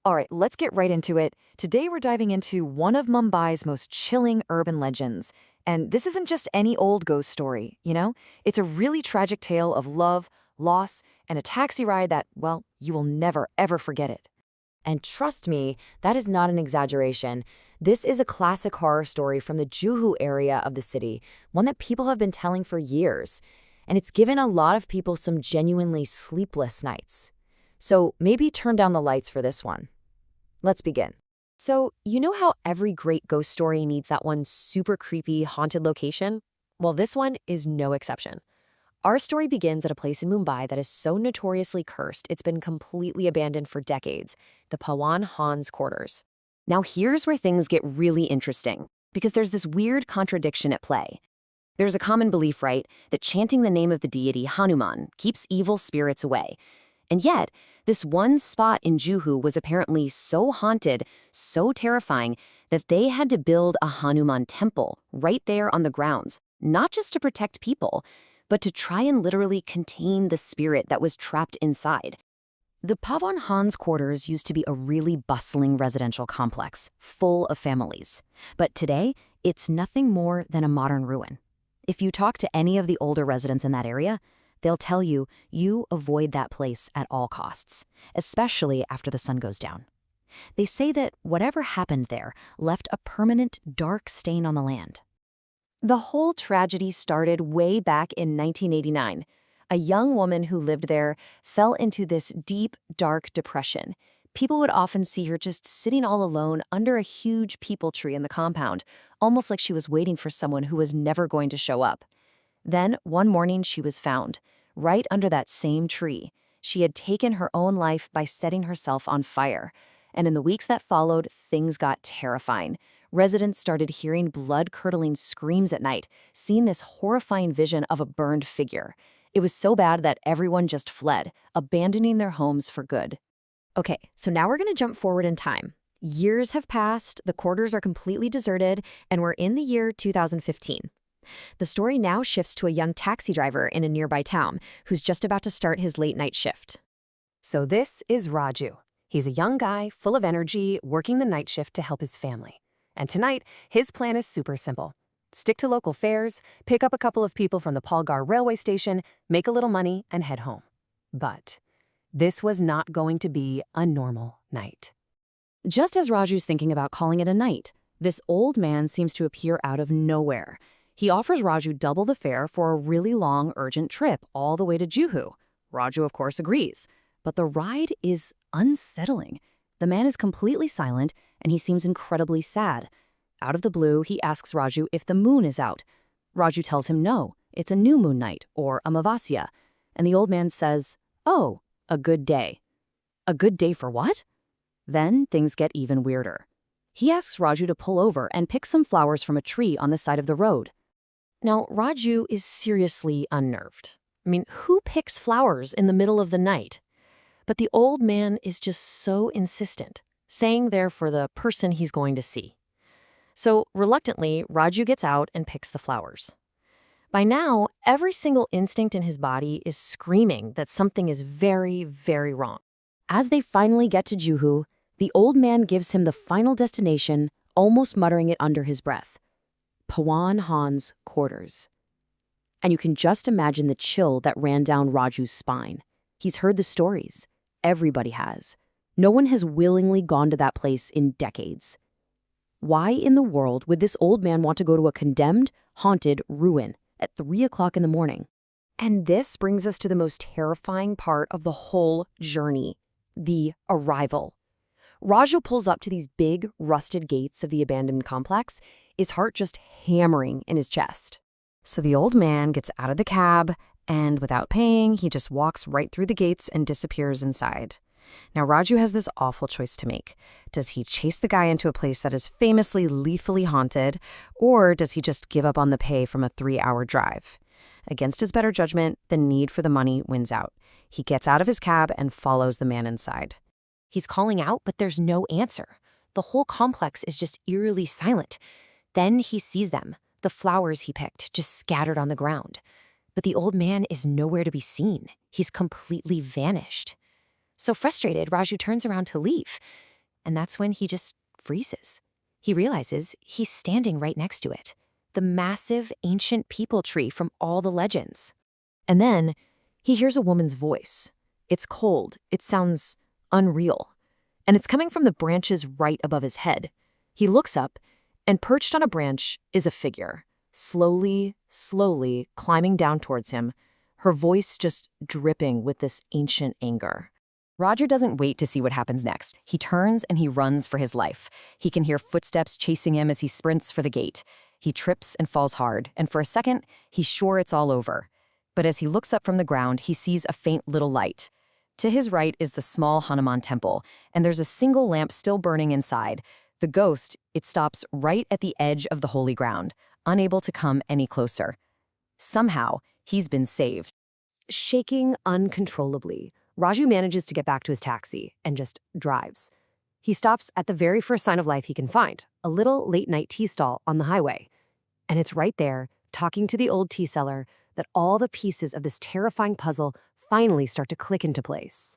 All right, let's get right into it. Today we're diving into one of Mumbai's most chilling urban legends. And this isn't just any old ghost story, you know? It's a really tragic tale of love, loss, and a taxi ride that, well, you will never, ever forget it. And trust me, that is not an exaggeration. This is a classic horror story from the Juhu area of the city, one that people have been telling for years. And it's given a lot of people some genuinely sleepless nights. So maybe turn down the lights for this one. Let's begin. So, you know how every great ghost story needs that one super creepy, haunted location? Well, this one is no exception. Our story begins at a place in Mumbai that is so notoriously cursed it's been completely abandoned for decades, the Pawan Hans quarters. Now here's where things get really interesting, because there's this weird contradiction at play. There's a common belief, right, that chanting the name of the deity Hanuman keeps evil spirits away. And yet, this one spot in Juhu was apparently so haunted, so terrifying, that they had to build a Hanuman temple right there on the grounds, not just to protect people, but to try and literally contain the spirit that was trapped inside. The Pavan Hans quarters used to be a really bustling residential complex, full of families. But today, it's nothing more than a modern ruin. If you talk to any of the older residents in that area, they'll tell you avoid that place at all costs, especially after the sun goes down. They say that whatever happened there left a permanent dark stain on the land. The whole tragedy started way back in 1989. A young woman who lived there fell into this deep, dark depression. People would often see her just sitting all alone under a huge peepal tree in the compound, almost like she was waiting for someone who was never going to show up. Then, one morning, she was found, right under that same tree. She had taken her own life by setting herself on fire. And in the weeks that followed, things got terrifying. Residents started hearing blood-curdling screams at night, seeing this horrifying vision of a burned figure. It was so bad that everyone just fled, abandoning their homes for good. Okay, so now we're going to jump forward in time. Years have passed, the quarters are completely deserted, and we're in the year 2015. The story now shifts to a young taxi driver in a nearby town who's just about to start his late-night shift. So this is Raju. He's a young guy, full of energy, working the night shift to help his family. And tonight, his plan is super simple. Stick to local fares, pick up a couple of people from the Palgar railway station, make a little money, and head home. But this was not going to be a normal night. Just as Raju's thinking about calling it a night, this old man seems to appear out of nowhere. He offers Raju double the fare for a really long, urgent trip all the way to Juhu. Raju, of course, agrees. But the ride is unsettling. The man is completely silent, and he seems incredibly sad. Out of the blue, he asks Raju if the moon is out. Raju tells him no, it's a new moon night, or Amavasya. And the old man says, oh, a good day. A good day for what? Then things get even weirder. He asks Raju to pull over and pick some flowers from a tree on the side of the road. Now, Raju is seriously unnerved. I mean, who picks flowers in the middle of the night? But the old man is just so insistent, saying they're for the person he's going to see. So, reluctantly, Raju gets out and picks the flowers. By now, every single instinct in his body is screaming that something is very, very wrong. As they finally get to Juhu, the old man gives him the final destination, almost muttering it under his breath. Pawan Hans quarters. And you can just imagine the chill that ran down Raju's spine. He's heard the stories. Everybody has. No one has willingly gone to that place in decades. Why in the world would this old man want to go to a condemned, haunted ruin at 3 o'clock in the morning? And this brings us to the most terrifying part of the whole journey, the arrival. Raju pulls up to these big, rusted gates of the abandoned complex, his heart just hammering in his chest. So the old man gets out of the cab, and without paying, he just walks right through the gates and disappears inside. Now, Raju has this awful choice to make. Does he chase the guy into a place that is famously lethally haunted, or does he just give up on the pay from a 3-hour drive? Against his better judgment, the need for the money wins out. He gets out of his cab and follows the man inside. He's calling out, but there's no answer. The whole complex is just eerily silent. Then he sees them, the flowers he picked, just scattered on the ground. But the old man is nowhere to be seen. He's completely vanished. So frustrated, Raju turns around to leave. And that's when he just freezes. He realizes he's standing right next to it, the massive ancient people tree from all the legends. And then he hears a woman's voice. It's cold, it sounds unreal, and it's coming from the branches right above his head. He looks up, and perched on a branch is a figure, slowly climbing down towards him, her voice just dripping with this ancient anger. Roger doesn't wait to see what happens next. He turns and he runs for his life. He can hear footsteps chasing him as he sprints for the gate. He trips and falls hard, and for a second, he's sure it's all over. But as he looks up from the ground, he sees a faint little light. To his right is the small Hanuman temple, and there's a single lamp still burning inside. The ghost, it stops right at the edge of the holy ground, unable to come any closer. Somehow, he's been saved. Shaking uncontrollably, Raju manages to get back to his taxi and just drives. He stops at the very first sign of life he can find, a little late-night tea stall on the highway. And it's right there, talking to the old tea seller, that all the pieces of this terrifying puzzle finally start to click into place.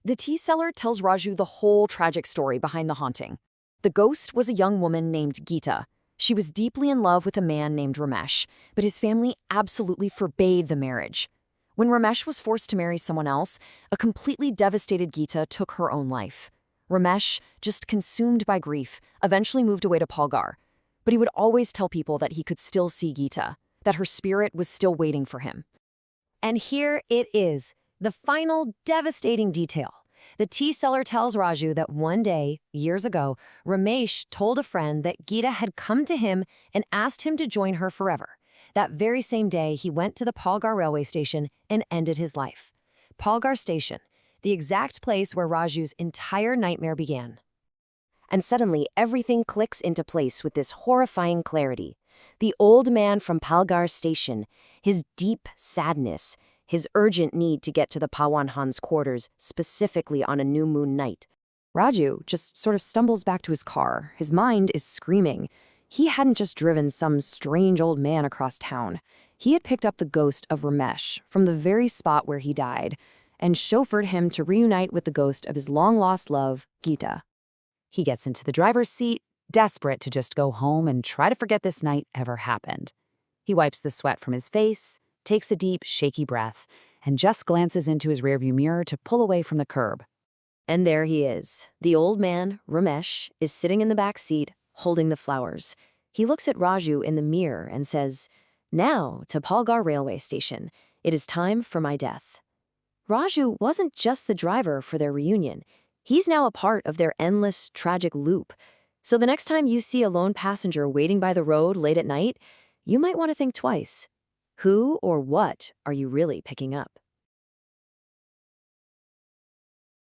The tea seller tells Raju the whole tragic story behind the haunting. The ghost was a young woman named Geeta. She was deeply in love with a man named Ramesh, but his family absolutely forbade the marriage. When Ramesh was forced to marry someone else, a completely devastated Geeta took her own life. Ramesh, just consumed by grief, eventually moved away to Palghar. But he would always tell people that he could still see Geeta, that her spirit was still waiting for him. And here it is, the final devastating detail. The tea seller tells Raju that one day, years ago, Ramesh told a friend that Geeta had come to him and asked him to join her forever. That very same day, he went to the Palghar railway station and ended his life. Palghar station, the exact place where Raju's entire nightmare began. And suddenly, everything clicks into place with this horrifying clarity. The old man from Palghar station, his deep sadness, his urgent need to get to the Pawan Han's quarters, specifically on a new moon night. Raju just sort of stumbles back to his car. His mind is screaming. He hadn't just driven some strange old man across town. He had picked up the ghost of Ramesh from the very spot where he died and chauffeured him to reunite with the ghost of his long-lost love, Geeta. He gets into the driver's seat, desperate to just go home and try to forget this night ever happened. He wipes the sweat from his face, takes a deep, shaky breath, and just glances into his rearview mirror to pull away from the curb. And there he is. The old man, Ramesh, is sitting in the back seat, holding the flowers. He looks at Raju in the mirror and says, "Now to Palghar railway station. It is time for my death." Raju wasn't just the driver for their reunion. He's now a part of their endless, tragic loop. So the next time you see a lone passenger waiting by the road late at night, you might want to think twice. Who or what are you really picking up?